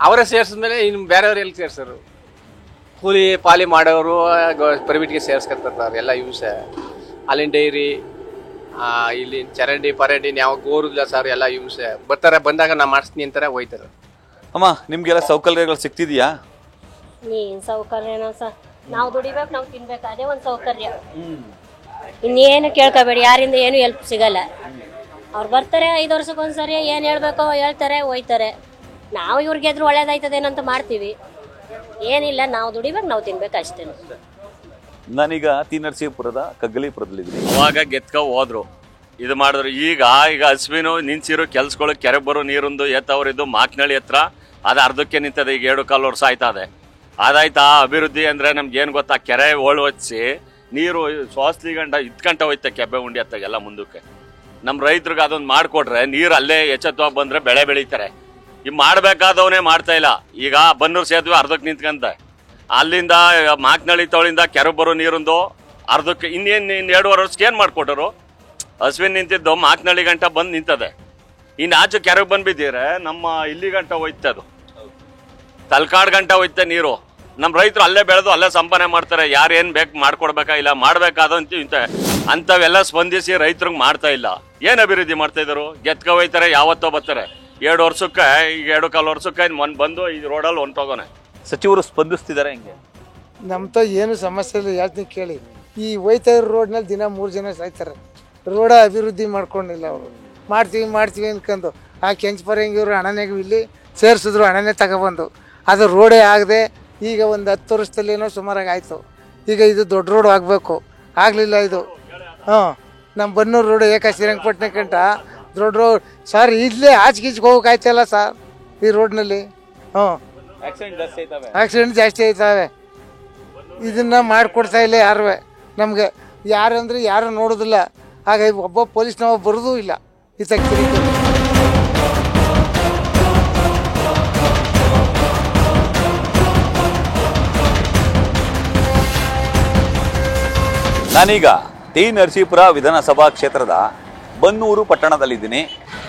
ಅವರೇ ಸೇರಿಸಿದ್ಮೇಲೆ ಇನ್ನು ಬೇರೆಯವ್ರು ಎಲ್ಲಿ ಸೇರ್ಸೋರು? ಕೂಲಿ ಪಾಲಿ ಮಾಡೋರು ಪ್ರೈವೇಟ್ಗೆ ಸೇರ್ಸ್ಕೊತಾರೆ. ಎಲ್ಲ ಯೂಸೆ. ಅಲ್ಲಿನ ಡೈರಿ, ಇಲ್ಲಿ ಚರಂಡಿ ಪರಂಡಿ ಯಾವ ಗೋರಿಲ್ಲ ಸರ್. ಎಲ್ಲ ಯೂಸೆ. ಬಂದಾಗ ನಾ ಮಾಡಿಸ್ತೀನಿ ಅಂತಾರೆ, ಹೋಯ್ತಾರೆ. ಅಮ್ಮ, ನಿಮ್ಗೆಲ್ಲ ಸೌಕರ್ಯಗಳು ಸಿಗ್ತಿದೆಯಾ? ಏನ್ ಸೌಕರ್ಯನೋ ಸರ್, ನಾವು ದುಡಿಬೇಕು, ನಾವು ತಿನ್ಬೇಕು, ಅದೇ ಒಂದು ಸೌಕರ್ಯ. ಇನ್ನೇನು ಕೇಳ್ಕೋಬೇಡಿ, ಯಾರಿಂದ ಏನು ಹೆಲ್ಪ್ ಸಿಗಲ್ಲ. ಅವ್ರು ಬರ್ತಾರೆ 5 ವರ್ಷಕ್ಕೊಂದ್ಸರಿ, ಏನು ಹೇಳ್ಬೇಕೋ ಹೇಳ್ತಾರೆ, ಹೋಯ್ತಾರೆ. ನಾವು ಇವ್ರಿಗೆ ಎದ್ರು ಒಳ್ಳೇದಾಯ್ತದೇನಂತ ಮಾಡ್ತೀವಿ. ಏನಿಲ್ಲ, ನಾವು ದುಡಿಬೇಕು, ನಾವು ತಿನ್ಬೇಕು ಅಷ್ಟೇ. ನಾನೀಗ ತಿ ನರಸೀಪುರದ ಕಗ್ಗಲೀಪುರದಲ್ಲಿದ್ದೀನಿ. ಅವಾಗ ಗೆದ್ಕ ಹೋದ್ರು, ಇದು ಮಾಡಿದ್ರು. ಈಗ ಹಸ್ವಿನು ನಿಂತಿರೋ ಕೆಲ್ಸಗಳು, ಕೆರೆ ಬರೋ ನೀರೊಂದು ಎತ್ತವ್ರಿದ್ದು ಮಾಕ್ನಳ್ಳಿ ಹತ್ರ ಅದು ಅರ್ಧಕ್ಕೆ ನಿಂತದೆ. ಈಗ 2.25 ವರ್ಷ ಆಯ್ತದೆ. ಅದಾಯ್ತಾ ಅಭಿವೃದ್ಧಿ ಅಂದ್ರೆ ನಮ್ಗೆ ಏನು ಗೊತ್ತಾ, ಕೆರೆ ಓಳು ಹಚ್ಚಿ ನೀರು ಸ್ವಾಸ್ಲಿ ಗಂಟ ಹೋಯ್ತ ಕೆಬ್ಬೆ ಉಂಡಿ ಹತ್ತಾಗೆಲ್ಲ ಮುಂದಕ್ಕೆ. ನಮ್ಮ ರೈತರಿಗೆ ಅದೊಂದು ಮಾಡಿಕೊಟ್ರೆ ನೀರು ಅಲ್ಲೇ ಎಚ್ಚೆತ್ತವಾಗಿ ಬಂದ್ರೆ ಬೆಳೆ ಬೆಳೀತಾರೆ. ಈಗ ಮಾಡಬೇಕಾದವನೇ ಮಾಡ್ತಾ ಇಲ್ಲ. ಈಗ ಬನ್ನೂರು ಸೇತುವೆ ಅರ್ಧಕ್ಕೆ ನಿಂತ್ಕಂತ, ಅಲ್ಲಿಂದ ಮಾಕ್ನಳ್ಳಿ ತೋಳಿಂದ ಕೆರೆ ಬರೋ ನೀರೊಂದು ಅರ್ಧಕ್ಕೆ ಇನ್ನು 2.5 ವರ್ಷಕ್ಕೆ ಏನು ಮಾಡಿಕೊಟ್ಟರು? ಹಸ್ವಿನ್ ನಿಂತಿದ್ದು ಮಾಕ್ನಳ್ಳಿ ಗಂಟ ಬಂದು ನಿಂತದೆ. ಇನ್ನು ಆಚೆ ಕೆರೆಗೆ ಬಂದ್ಬಿದ್ದೀರೆ ನಮ್ಮ ಇಲ್ಲಿ ಗಂಟ ಹೋಯ್ತದು, ತಲ್ಕಾಡ್ ಗಂಟ ಹೋಯ್ತೆ ನೀರು. ನಮ್ಮ ರೈತರು ಅಲ್ಲೇ ಬೆಳೆದು ಅಲ್ಲೇ ಸಂಪಾದನೆ ಮಾಡ್ತಾರೆ. ಯಾರು ಏನು ಬೇಕು ಮಾಡ್ಕೊಡ್ಬೇಕಾ ಇಲ್ಲ, ಮಾಡ್ಬೇಕಾದಂತ ಅಂಥವೆಲ್ಲ ಸ್ಪಂದಿಸಿ ರೈತರಿಗೆ ಮಾಡ್ತಾ ಇಲ್ಲ. ಏನು ಅಭಿವೃದ್ಧಿ ಮಾಡ್ತಾ ಇದ್ರು? ಗೆದ್ಕ ಹೋಯ್ತಾರೆ, ಯಾವತ್ತೋ ಬರ್ತಾರೆ. 2 ವರ್ಷಕ್ಕೆ ಈಗ 2.25 ವರ್ಷಕ್ಕೆ ಬಂದು ಈ ರೋಡಲ್ಲಿ ಹೊಂಟೋಗೋನೆ. ಸಚಿವರು ಸ್ಪಂದಿಸ್ತಿದ್ದಾರೆ ಹೆಂಗೆ? ನಮ್ತ ಏನು ಸಮಸ್ಯೆ ಇಲ್ಲ, ಹೇಳ್ತೀನಿ ಕೇಳಿ. ಈ ಹೋಯ್ತಾ ಇರೋ ರೋಡ್ನಲ್ಲಿ ದಿನ 3 ಜನ ಸಾಯ್ತಾರೆ. ರೋಡ ಅಭಿವೃದ್ಧಿ ಮಾಡ್ಕೊಂಡಿಲ್ಲ ಅವರು. ಮಾಡ್ತೀವಿ ಅನ್ಕೊಂಡು ಆ ಕೆಂಚಪರಂಗಿಯವರು ಹಣನೆಗೂ ಇಲ್ಲಿ ಸೇರಿಸಿದ್ರು, ಹಣನೇ ತಗೊಬಂದು ಅದು ರೋಡೇ ಆಗದೆ ಈಗ ಒಂದು 10 ವರ್ಷದಲ್ಲೇನೋ ಸುಮಾರಾಗಿ ಆಯಿತು. ಈಗ ಇದು ದೊಡ್ಡ ರೋಡ್ ಆಗಬೇಕು, ಆಗಲಿಲ್ಲ ಇದು. ನಮ್ಮ ಬನ್ನೂರು ರೋಡ್ ಶ್ರೀರಂಗಪಟ್ಟಣ ಕಂಟ ದೊಡ್ಡ ರೋಡ್ ಸರ್. ಇಲ್ಲೇ ಆಚೆಗೀಚೆಗೆ ಹೋಗೋಕ್ಕಾಯ್ತಲ್ಲ ಸರ್ ಈ ರೋಡ್ನಲ್ಲಿ. ಆಕ್ಸಿಡೆಂಟ್ ಜಾಸ್ತಿ ಆಯ್ತವೆ. ಇದನ್ನ ಮಾಡಿಕೊಡ್ತಾ ಇಲ್ಲ ಯಾರು ನಮಗೆ. ಯಾರಂದ್ರೆ ಯಾರು ನೋಡೋದಿಲ್ಲ. ಆಗ ಒಬ್ಬ ಪೊಲೀಸ್ನವ ಬರೋದೂ ಇಲ್ಲ ಈ ತಕ್ಷಣ. ನಾನೀಗ ಟಿ ನರಸೀಪುರ ವಿಧಾನಸಭಾ ಕ್ಷೇತ್ರದ ಬನ್ನೂರು ಪಟ್ಟಣದಲ್ಲಿದ್ದೀನಿ.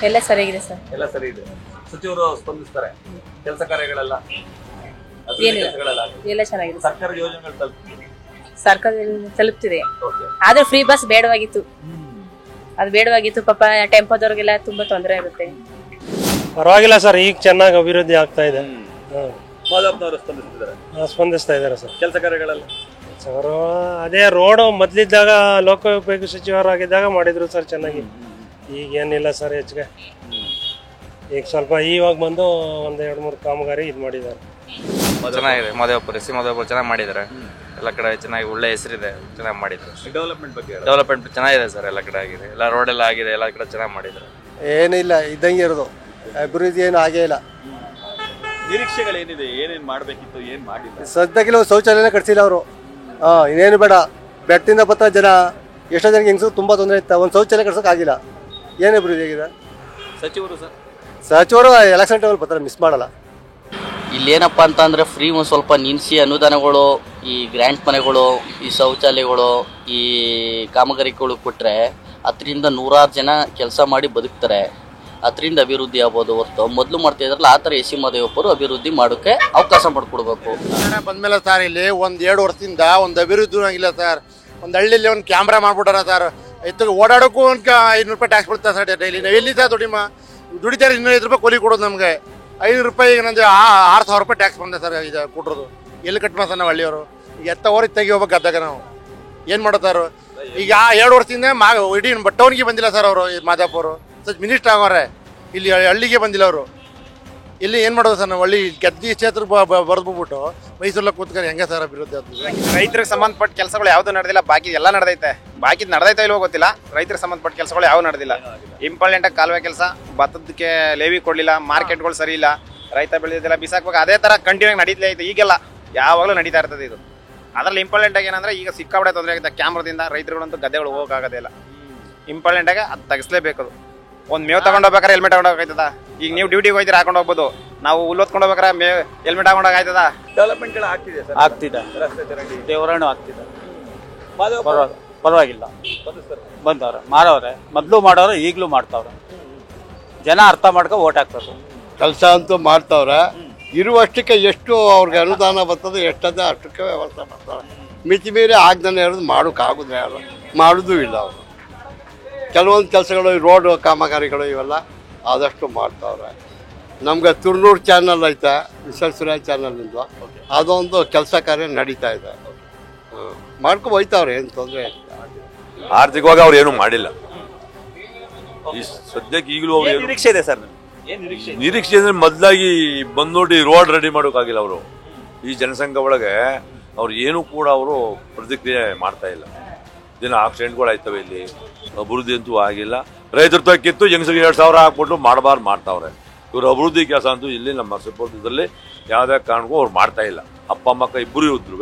ಎಲ್ಲ ಸರಿಯಾಗಿದೆ ಸರ್. ಎಲ್ಲ ಸರಿ ಇದೆ. ಸಚಿವರು ಸ್ಪಂದಿಸ್ತಾರೆ. ಕೆಲಸ ಕಾರ್ಯಗಳೆಲ್ಲ ಎಲ್ಲ ಚೆನ್ನಾಗಿದೆ. ಸರ್ಕಾರ ಯೋಜನೆಗಳು ಸರ್ಕಾರ ತಲುಪ್ತಿದೆ. ಆದ್ರೆ ಫ್ರೀ ಬಸ್ ಬೇಡವಾಗಿತ್ತು, ಅದು ಬೇಡವಾಗಿತ್ತು. ಪಾಪ ಟೆಂಪೋದವ್ರಿಗೆಲ್ಲ ತುಂಬಾ ತೊಂದರೆ ಆಗುತ್ತೆ. ಪರವಾಗಿಲ್ಲ ಸರ್, ಈಗ ಚೆನ್ನಾಗಿ ಅಭಿವೃದ್ಧಿ ಆಗ್ತಾ ಇದೆ. ಸ್ಪಂದಿಸ್ತಾ ಇದ್ದಾರೆ ಸರ್. ಕೆಲಸ ಕಾರ್ಯಗಳೆಲ್ಲ ಅವರು ಅದೇ ರೋಡು ಮೊದ್ಲಿದ್ದಾಗ ಲೋಕೋಪಯೋಗಿ ಸಚಿವರಾಗಿದ್ದಾಗ ಮಾಡಿದ್ರು ಸರ್ ಚೆನ್ನಾಗಿ. ಈಗೇನಿಲ್ಲ ಸರ್ ಹೆಚ್ಚಿಗೆ. ಈಗ ಸ್ವಲ್ಪ ಇವಾಗ ಬಂದು ಒಂದು 2-3 ಕಾಮಗಾರಿ ಇದು ಮಾಡಿದ್ದಾರೆ. ಚೆನ್ನಾಗಿದೆ. ಮಾದೇವಪುರ ಚೆನ್ನಾಗಿ ಮಾಡಿದ್ದಾರೆ. ಎಲ್ಲ ಕಡೆ ಚೆನ್ನಾಗಿ ಒಳ್ಳೆ ಹೆಸರಿದೆ, ಚೆನ್ನಾಗಿ ಮಾಡಿದ್ದಾರೆ. ಡೆವಲಪ್ಮೆಂಟ್ ಚೆನ್ನಾಗಿದೆ ಸರ್. ಎಲ್ಲ ಕಡೆ ಆಗಿದೆ, ಎಲ್ಲ ರೋಡ್ ಎಲ್ಲ ಆಗಿದೆ, ಎಲ್ಲ ಕಡೆ ಚೆನ್ನಾಗಿ ಮಾಡಿದ್ದಾರೆ. ಏನಿಲ್ಲ, ಇದ್ದಂಗೆ ಇರೋದು. ಅಭಿವೃದ್ಧಿ ಏನು ಆಗೇ ಇಲ್ಲ. ನಿರೀಕ್ಷೆಗಳೇನಿದೆ? ಏನೇನು ಮಾಡಬೇಕಿತ್ತು, ಏನು ಮಾಡಿಲ್ಲ? ಸದ್ಯಕ್ಕಿಲ್ಲ ಶೌಚಾಲಯನೇ ಕಟ್ಸಿಲ್ಲ ಅವರು. ಇನ್ನೇನು ಬೇಡ. ಬೆಟ್ಟದಿಂದ ಬತ್ತ ಜನ ಎಷ್ಟೋ ಜನಕ್ಕೆ ಹೆಂಗಸು ತುಂಬ ತೊಂದರೆ ಇತ್ತು. ಒಂದು ಶೌಚಾಲಯ ಕಟ್ಸೋಕೆ ಆಗಿಲ್ಲ. ಏನು ಅಭಿವೃದ್ಧಿ ಆಗಿದೆ? ಸಚಿವರು ಎಲೆಕ್ಷನ್ ಟೈಮಲ್ಲಿ ಬರ್ತಾರೆ, ಮಿಸ್ ಮಾಡಲ್ಲ. ಇಲ್ಲೇನಪ್ಪ ಅಂತ ಅಂದರೆ ಫ್ರೀ ಒಂದು ಸ್ವಲ್ಪ ನಿಲ್ಲಿಸಿ ಅನುದಾನಗಳು, ಈ ಗ್ರ್ಯಾಂಟ್ ಮನೆಗಳು, ಈ ಶೌಚಾಲಯಗಳು, ಈ ಕಾಮಗಾರಿಗಳು ಕೊಟ್ಟರೆ ಅದರಿಂದ 100 ಜನ ಕೆಲಸ ಮಾಡಿ ಬದುಕ್ತಾರೆ. ಅದರಿಂದ ಅಭಿವೃದ್ಧಿ ಆಗ್ಬೋದು ಹೊರತು ಮೊದಲು ಮಾಡ್ತಾ ಇದ್ರಲ್ಲ ಆ ಥರ ಎಸ್ ಸಿ ಮಾದೇವಪ್ಪರು ಅಭಿವೃದ್ಧಿ ಮಾಡೋಕ್ಕೆ ಅವಕಾಶ ಮಾಡಿಕೊಡ್ಬೇಕು. ಬಂದಮೇಲೆ ಸರ್ ಇಲ್ಲಿ 1-2 ವರ್ಷದಿಂದ ಒಂದು ಅಭಿವೃದ್ಧಿ ಆಗಿಲ್ಲ ಸರ್. ಒಂದು ಹಳ್ಳಿಲಿ ಒಂದು ಕ್ಯಾಮ್ರಾ ಮಾಡ್ಬಿಟ್ಟಾರ ಸರ್. ಎತ್ತು ಓಡಾಡೋಕ್ಕೂ ಒಂದು 500 ರೂಪಾಯಿ ಟ್ಯಾಕ್ಸ್ ಬಿಡ್ತಾರೆ ಸರ್ ಡೈಲಿ. ನಾವು ಎಲ್ಲಿ ಸರ್ ದುಡಿತಾರೆ 205 ರೂಪಾಯಿ ಕೂಲಿ ಕೊಡೋದು ನಮಗೆ. 500 ರೂಪಾಯಿ ಈಗ ನಂದು 6,000 ರೂಪಾಯಿ ಟ್ಯಾಕ್ಸ್ ಬಂದೆ ಸರ್. ಇದು ಕೊಟ್ಟರು ಎಲ್ಲಿ ಕಟ್ಟ ಸರ್ ನಾವು ಹಳ್ಳಿಯವರು. ಈಗ ಎತ್ತವರಿಗೆ ತೆಗಿ ಹೋಗ್ಬೇಕು ಗದ್ದಾಗ ನಾವು ಏನು ಮಾಡೋತಾರು. ಈಗ 2 ವರ್ಷದಿಂದ ಇಡೀ ಟೌನ್ಗೆ ಬಂದಿಲ್ಲ ಸರ್ ಅವರು. ಮಾದಪ್ಪವರು ಮಿನಿಸ್ಟರ್ ಆಗೋರೆ, ಇಲ್ಲಿ ಹಳ್ಳಿಗೆ ಬಂದಿಲ್ಲ ಅವರು. ಇಲ್ಲಿ ಏನು ಮಾಡೋದು ಸರ್ ನಾವು ಹಳ್ಳಿ ಗೆದ್ದಿ ಕ್ಷೇತ್ರ ಬರೆದ್ಬಿಟ್ಟು ಮೈಸೂರಲ್ಲಿ ಕೂತ್ಕೊಂಡು ಹೆಂಗೆ ಸರ್ ಅಭಿವೃದ್ಧಿ ಆಗ್ತದೆ? ರೈತರಿಗೆ ಸಂಬಂಧಪಟ್ಟ ಕೆಲಸಗಳು ಯಾವುದು ನಡೆದಿಲ್ಲ, ಬಾಕಿ ಎಲ್ಲ ನಡೆದೈತೆ. ಬಾಕಿ ನಡೆದೈತೆ ಇಲ್ವೋ ಗೊತ್ತಿಲ್ಲ. ರೈತರಿಗೆ ಸಂಬಂಧಪಟ್ಟ ಕೆಲಸಗಳು ಯಾವ ನಡೆದಿಲ್ಲ. ಇಂಪಾರ್ಟೆಂಟ್ ಕಾಲುವೆ ಕೆಲಸ, ಭತ್ತದಕ್ಕೆ ಲೇವಿ ಕೊಡಲಿಲ್ಲ, ಮಾರ್ಕೆಟ್ಗಳು ಸರಿ ಇಲ್ಲ, ರೈತ ಬೆಳೆದಿಲ್ಲ ಬಿಸಾಕ್ಬೇಕು. ಅದೇ ಥರ ಕಂಟಿನ್ಯೂ ನಡೀತಾ ಐತೆ. ಈಗೆಲ್ಲ ಯಾವಾಗಲೂ ನಡೀತಾ ಇರ್ತದೆ ಇದು. ಅದರಲ್ಲಿ ಇಂಪಾರ್ಟೆಂಟ್ ಆಗಿ ಏನಂದ್ರೆ ಈಗ ಸಿಕ್ಕಾಪಟ್ಟೆ ತೊಂದರೆ ಆಗುತ್ತೆ ಕ್ಯಾಮ್ರಾದಿಂದ. ರೈತರುಗಳಂತೂ ಗದ್ದೆಗಳು ಹೋಗೋಕ್ಕಾಗೋದಿಲ್ಲ. ಇಂಪಾರ್ಟೆಂಟ್ ಆಗಿ ಅದು ತೆಗಿಸ್ಲೇಬೇಕು. ಅದು ಒಂದು ಮೇವು ತಗೊಂಡೋಗ್ಬೇಕಾರೆ ಹೆಲ್ಮೆಟ್ ತಗೊಂಡೋಗ್ತದ. ಈಗ ನೀವು ಡ್ಯೂಟಿಗೆ ಹೋಗ್ತೀರಾ ಹಾಕೊಂಡು ಹೋಗ್ಬೋದು. ನಾವು ಹುಲ್ಲೊತ್ಕೊಂಡು ಹೋಗ್ಬೇಕಾರೆ ಹೆಲ್ಮೆಟ್ ಹಾಕೊಂಡೋಗ ಆಯ್ತದ. ಡೆವಲಪ್ಮೆಂಟ್ಗಳು ಆಗ್ತಿದೆ ಸರ್. ಆಗ್ತಿದೆ. ದೇವರಾಣು ಆಗ್ತಿದೆ. ಪರವಾಗಿಲ್ಲ. ಬಂದವ್ರೆ, ಮಾರವ್ರೆ, ಮೊದಲು ಮಾಡೋರು ಈಗಲೂ ಮಾಡ್ತಾವ್ರೆ. ಜನ ಅರ್ಥ ಮಾಡ್ಕೊ ಓಟ್ ಹಾಕ್ತಾರೆ. ಕೆಲಸ ಅಂತೂ ಮಾಡ್ತಾವ್ರೆ. ಇರುವಷ್ಟಕ್ಕೆ ಎಷ್ಟು ಅವ್ರಿಗೆ ಅನುದಾನ ಬರ್ತದೆ ಎಷ್ಟದೇ ಅಷ್ಟಕ್ಕೆ ವ್ಯವಸ್ಥೆ ಮಾಡ್ತಾರೆ. ಮಿತಿ ಮೀರಿ ಆಗ್ದಾನೆ ಇರೋದು ಮಾಡೋಕ್ಕಾಗೋದೇ ಯಾರು ಮಾಡೋದು ಇಲ್ಲ ಅವರು. ಕೆಲವೊಂದು ಕೆಲಸಗಳು ರೋಡ್ ಕಾಮಗಾರಿಗಳು ಇವೆಲ್ಲ ಆದಷ್ಟು ಮಾಡ್ತಾವ್ರೆ. ನಮ್ಗೆ ತುರ್ನೂರು ಚಾನಲ್ ಐತೆ, ವಿಶ್ವೇಶ್ವರ ಚಾನಲ್ನಿಂದ ಅದೊಂದು ಕೆಲಸ ಕಾರ್ಯ ನಡೀತಾ ಇದೆ. ಮಾಡ್ಕೊ ಹೋಯ್ತಾವ್ರೆ, ಏನು ತೊಂದರೆ ಇಲ್ಲ. ಆರ್ಥಿಕವಾಗಿ ಅವ್ರು ಏನು ಮಾಡಿಲ್ಲ ಈ ಸದ್ಯಕ್ಕೆ. ಈಗಲೂ ಅವ್ರು ನಿರೀಕ್ಷೆ ಇದೆ ಸರ್. ನಿರೀಕ್ಷೆ ಅಂದ್ರೆ ಮೊದಲಾಗಿ ಬಂದ್ನೋಡಿ ರೋಡ್ ರೆಡಿ ಮಾಡೋಕ್ಕಾಗಿಲ್ಲ ಅವರು. ಈ ಜನಸಂಖ್ಯೆ ಒಳಗೆ ಅವ್ರು ಏನು ಕೂಡ ಅವರು ಪ್ರತಿಕ್ರಿಯೆ ಮಾಡ್ತಾ ಇಲ್ಲ. ದಿನ ಆಕ್ಸಿಡೆಂಟ್ಗಳು ಆಯ್ತವೆ. ಇಲ್ಲಿ ಅಭಿವೃದ್ಧಿ ಅಂತೂ ಆಗಿಲ್ಲ. ರೈತರ ತಕ್ಕಿತ್ತು ಹೆಂಗಸರಿಗೆ 2,000 ಹಾಕ್ಬಿಟ್ಟು ಮಾಡಬಾರ್ದು ಮಾಡ್ತಾವ್ರೆ. ಇವರು ಅಭಿವೃದ್ಧಿ ಕೆಲಸ ಅಂತೂ ಇಲ್ಲಿ ನಮ್ಮ ನರಸೀಪುರದಲ್ಲಿ ಯಾವುದೇ ಕಾರಣಕ್ಕೂ ಅವ್ರು ಮಾಡ್ತಾ ಇಲ್ಲ. ಅಪ್ಪ ಮಕ್ಕ ಇಬ್ಬರು ಇದ್ರು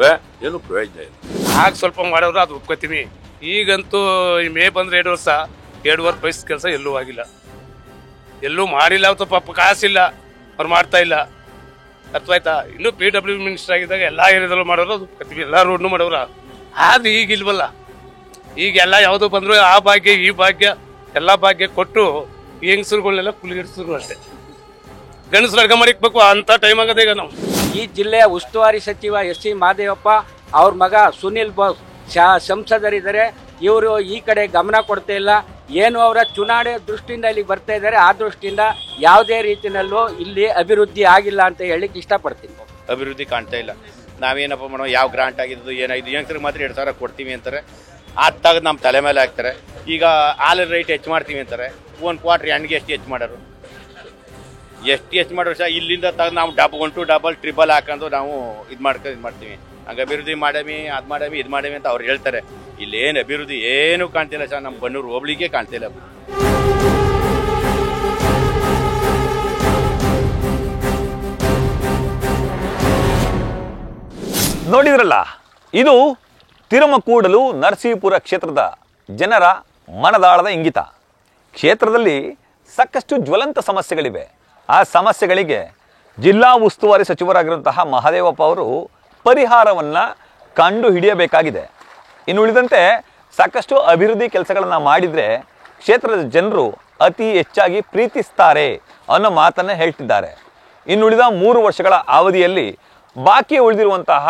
ಏನು ಪ್ರಯೋಜನ ಇಲ್ಲ. ಆಗ ಸ್ವಲ್ಪ ಮಾಡೋರು ಅದು ಒಪ್ಕೋತೀನಿ. ಈಗಂತೂ ಮೇ ಬಂದ್ರೆ 2 ವರ್ಷ 2.5 ಪೈಸೆ ಕೆಲಸ ಎಲ್ಲೂ ಆಗಿಲ್ಲ, ಎಲ್ಲೂ ಮಾಡಿಲ್ಲ. ಅವತ್ತು ಪಾಪ ಕಾಸಿಲ್ಲ, ಅವ್ರು ಮಾಡ್ತಾ ಇಲ್ಲ. ಅರ್ಥವಾಯ್ತಾ? ಇನ್ನು PW ಮಿನಿಸ್ಟರ್ ಆಗಿದ್ದಾಗ ಎಲ್ಲ ಏರಿಯಾದಲ್ಲೂ ಮಾಡೋರು, ಅದು ಒಪ್ಕೋತೀವಿ. ಎಲ್ಲ ರೋಡ್ನು ಮಾಡೋರು. ಅದು ಈಗ ಇಲ್ವಲ್ಲ. ಈಗೆಲ್ಲ ಯಾವುದು ಬಂದ್ರು ಆ ಭಾಗ್ಯ ಈ ಭಾಗ್ಯ ಎಲ್ಲ ಭಾಗ್ಯ ಕೊಟ್ಟು ಹೆಂಗಸರುಗಳನ್ನೆಲ್ಲ ಕುಲಿಗಿಡಿಸಿದ್ರು ಅಷ್ಟೇ. ಗಂಡಸರು ಅಡ್ಗ ಮಾಡಿಕ್ಬೇಕು ಅಂತ ಟೈಮ್ ಆಗದೆ ಈಗ ನಾವು. ಈ ಜಿಲ್ಲೆಯ ಉಸ್ತುವಾರಿ ಸಚಿವ ಎಸ್ ಸಿ ಮಾದೇವಪ್ಪ ಅವ್ರ ಮಗ ಸುನಿಲ್ ಬೋಸ್ ಸಂಸದರಿದ್ದಾರೆ. ಇವರು ಈ ಕಡೆ ಗಮನ ಕೊಡ್ತಾ ಇಲ್ಲ. ಏನು ಅವರ ಚುನಾವಣೆ ದೃಷ್ಟಿಯಿಂದ ಇಲ್ಲಿ ಬರ್ತಾ ಇದ್ದಾರೆ, ಆ ದೃಷ್ಟಿಯಿಂದ ಯಾವುದೇ ರೀತಿಯಲ್ಲೂ ಇಲ್ಲಿ ಅಭಿವೃದ್ಧಿ ಆಗಿಲ್ಲ ಅಂತ ಹೇಳಿಕ್ಕೆ ಇಷ್ಟಪಡ್ತೀನಿ. ಅಭಿವೃದ್ಧಿ ಕಾಣ್ತಾ ಇಲ್ಲ. ನಾವೇನಪ್ಪ ಮಾಡೋ, ಯಾವ ಗ್ರಾಂಟ್ ಆಗಿದ್ದು ಏನಾಯ್ತು, ಯಂಗ್ಸ್ರಿಗೆ ಮಾತ್ರ 2,000 ಕೊಡ್ತೀವಿ ಅಂತಾರೆ, ಅದು ತೆಗೆದು ನಮ್ಮ ತಲೆ ಮೇಲೆ ಹಾಕ್ತಾರೆ. ಈಗ ಹಾಲಿನ ರೈಟ್ ಹೆಚ್ಚು ಮಾಡ್ತೀವಿ ಅಂತಾರೆ, 1 ಕ್ವಾರ್ಟ್ರ್ ಎಣ್ಣೆಗೆ ಎಷ್ಟು ಹೆಚ್ಚು ಮಾಡೋರು, ಎಷ್ಟು ಮಾಡೋರು ಸಹ ಇಲ್ಲಿಂದ ತೆಗೆದು ನಾವು ಡಬಲ್ ಟ್ರಿಬಲ್ ಹಾಕೊಂಡು ನಾವು ಇದು ಮಾಡ್ತೀವಿ. ಹಂಗೆ ಅಭಿವೃದ್ಧಿ ಮಾಡಮಿ, ಅದು ಮಾಡಮಿ, ಇದು ಮಾಡಮಿ ಅಂತ ಅವ್ರು ಹೇಳ್ತಾರೆ. ಇಲ್ಲೇನು ಅಭಿವೃದ್ಧಿ ಏನೂ ಕಾಣ್ತಿಲ್ಲ ಸರ್, ನಮ್ಮ ಬನ್ನೂರು ಹೋಬಳಿಗೆ ಕಾಣ್ತಿಲ್ಲ. ನೋಡಿದ್ರಲ್ಲ, ಇದು ತಿರುಮಕೂಡಲು ನರಸೀಪುರ ಕ್ಷೇತ್ರದ ಜನರ ಮನದಾಳದ ಇಂಗಿತ. ಕ್ಷೇತ್ರದಲ್ಲಿ ಸಾಕಷ್ಟು ಜ್ವಲಂತ ಸಮಸ್ಯೆಗಳಿವೆ. ಆ ಸಮಸ್ಯೆಗಳಿಗೆ ಜಿಲ್ಲಾ ಉಸ್ತುವಾರಿ ಸಚಿವರಾಗಿರುವಂತಹ ಮಹದೇವಪ್ಪ ಅವರು ಪರಿಹಾರವನ್ನು ಕಂಡು ಹಿಡಿಯಬೇಕಾಗಿದೆ. ಇನ್ನುಳಿದಂತೆ ಸಾಕಷ್ಟು ಅಭಿವೃದ್ಧಿ ಕೆಲಸಗಳನ್ನು ಮಾಡಿದರೆ ಕ್ಷೇತ್ರದ ಜನರು ಅತಿ ಹೆಚ್ಚಾಗಿ ಪ್ರೀತಿಸ್ತಾರೆ ಅನ್ನೋ ಮಾತನ್ನು ಹೇಳ್ತಿದ್ದಾರೆ. ಇನ್ನುಳಿದ 3 ವರ್ಷಗಳ ಅವಧಿಯಲ್ಲಿ ಬಾಕಿ ಉಳಿದಿರುವಂತಹ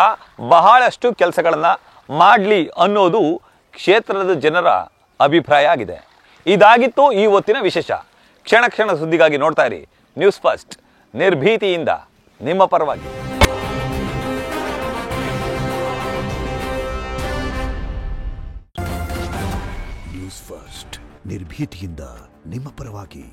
ಬಹಳಷ್ಟು ಕೆಲಸಗಳನ್ನು ಮಾಡಲಿ ಅನ್ನೋದು ಕ್ಷೇತ್ರದ ಜನರ ಅಭಿಪ್ರಾಯ ಆಗಿದೆ. ಇದಾಗಿತ್ತು ಈ ಹೊತ್ತಿನ ವಿಶೇಷ. ಕ್ಷಣ ಕ್ಷಣ ಸುದ್ದಿಗಾಗಿ ನೋಡ್ತಾ ಇರಿ ನ್ಯೂಸ್ ಫಸ್ಟ್, ನಿರ್ಭೀತಿಯಿಂದ ನಿಮ್ಮ ಪರವಾಗಿ. ನ್ಯೂಸ್ ಫಸ್ಟ್, ನಿರ್ಭೀತಿಯಿಂದ ನಿಮ್ಮ ಪರವಾಗಿ.